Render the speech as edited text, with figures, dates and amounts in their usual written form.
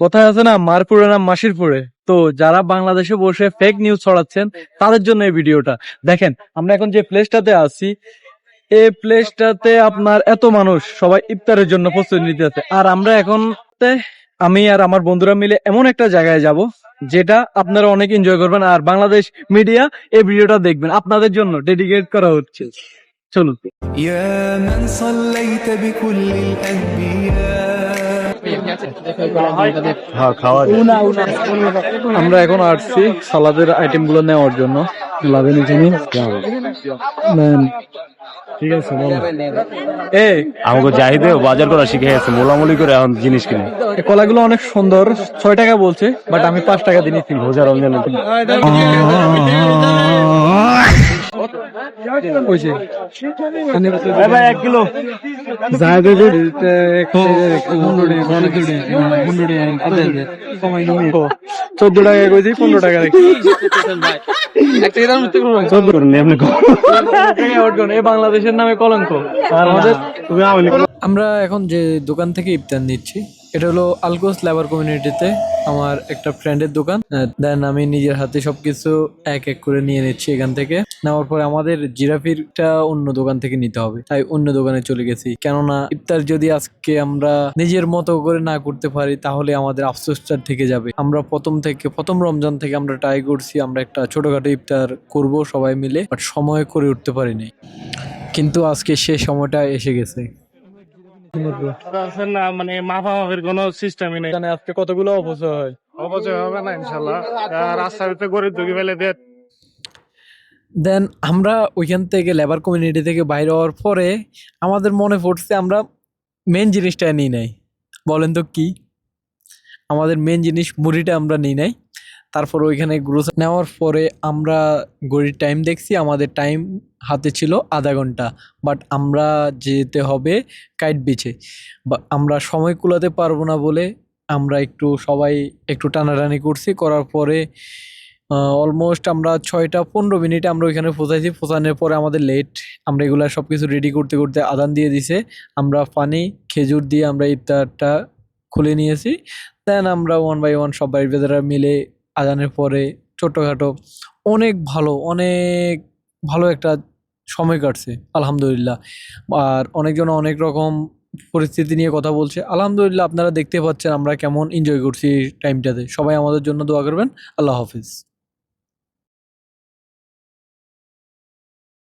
কোথায় আছে না, মারপুরে না মাসিরপুরে। তো যারা বাংলাদেশে বসে ফেক নিউজ ছড়াচ্ছেন তাদের জন্য এই ভিডিওটা। দেখেন আমরা এখন যে প্লেসটাতে আছি, এই প্লেসটাতে আপনার এত মানুষ সবাই ইফতারের জন্য প্রস্তুতি নিতে আছে। আর আমরা এখন আমি আর আমার বন্ধুরা মিলে এমন একটা জায়গায় যাব যেটা আপনারা অনেক এনজয় করবেন। আর বাংলাদেশ মিডিয়া এই ভিডিওটা দেখবেন, আপনাদের জন্য ডেডিকেট করা হচ্ছে। চলুন। আমরা এখন আসছি সালাদের আইটেম গুলো নেওয়ার জন্য। লাভে নিচে ঠিক আছে, আমাকে জাহিদে বাজার করা শিখে গেছে, মোলামুলি করে এখন জিনিস কিনে। এই কলাগুলো অনেক সুন্দর, 6 টাকা বলছে, বাট আমি 5 টাকা দিয়ে নিচ্ছি। রোজা রমজান ভাই 1 কিলো $14 টাকা কইছি, 15 টাকা এই বাংলাদেশের নামে কলঙ্ক। আর আমাদের আমরা এখন যে দোকান থেকে ইফতার নিচ্ছি এটা হলো আলকোস লেবার কমিউনিটিতে আমার একটা ফ্রেন্ডের দোকান। দেন আমি নিজের হাতে সবকিছু এক এক করে নিয়ে নিচ্ছি এখান থেকে। নেওয়ার পরে আমাদের জিরাফিরটা অন্য দোকান থেকে নিতে হবে, তাই অন্য দোকানে চলে গেছি। কেননা ইফতার যদি আজকে আমরা নিজের মতো করে না করতে পারি তাহলে আমাদের আফসোসটা থেকে যাবে। আমরা প্রথম রমজান থেকে আমরা ট্রাই করছি আমরা একটা ছোটখাটো ইফতার করব সবাই মিলে, বাট সময় করে উঠতে পারিনি। কিন্তু আজকে সে সময়টা এসে গেছে। না মানে মাফামাফির কোনো সিস্টেমই নেই। আজকে কতগুলো অপচয় হয়। অপচয় হবে না ইনশাল্লাহ। রাস্তার ভিতরে গরিব দুঃখী ফেলে দেয়। দেন আমরা ওইখান থেকে লেবার কমিউনিটি থেকে বাইরে হওয়ার পরে আমাদের মনে পড়ছে আমরা মেন জিনিসটা নিই নাই। বলেন তো কি? আমাদের মেন জিনিস মুড়িটা আমরা নিই নাই। তারপর ওইখানে গ্রোসারি নেওয়ার পরে আমরা ঘড়ির টাইম দেখছি, আমাদের টাইম হাতে ছিল আধা ঘন্টা, বাট আমরা যেতে হবে কাইট বিচে। বা আমরা সময় কুলাতে পারবো না বলে আমরা সবাই একটু টানাটানি করছি। করার পরে অলমোস্ট আমরা 6টা 15 মিনিটে আমরা ওইখানে পৌঁছাইছি। পৌঁছানোর পরে আমাদের লেট, আমরা এগুলা সব কিছু রেডি করতে করতে আদান দিয়ে দিছে। আমরা পানি খেজুর দিয়ে আমরা ইফতারটা খুলে নিয়েছি। দেন আমরা 1 বাই 1 সবাই বেদারা মিলে আজানের পরে ছোটখাটো অনেক ভালো একটা সময় কাটছে আলহামদুলিল্লাহ। আর অনেকজন অনেক রকম পরিস্থিতি নিয়ে কথা বলছে। আলহামদুলিল্লাহ আপনারা দেখতে পাচ্ছেন আমরা কেমন এনজয় করছি টাইমটাতে। সবাই আমাদের জন্য দোয়া করবেন। আল্লাহ হাফিজ।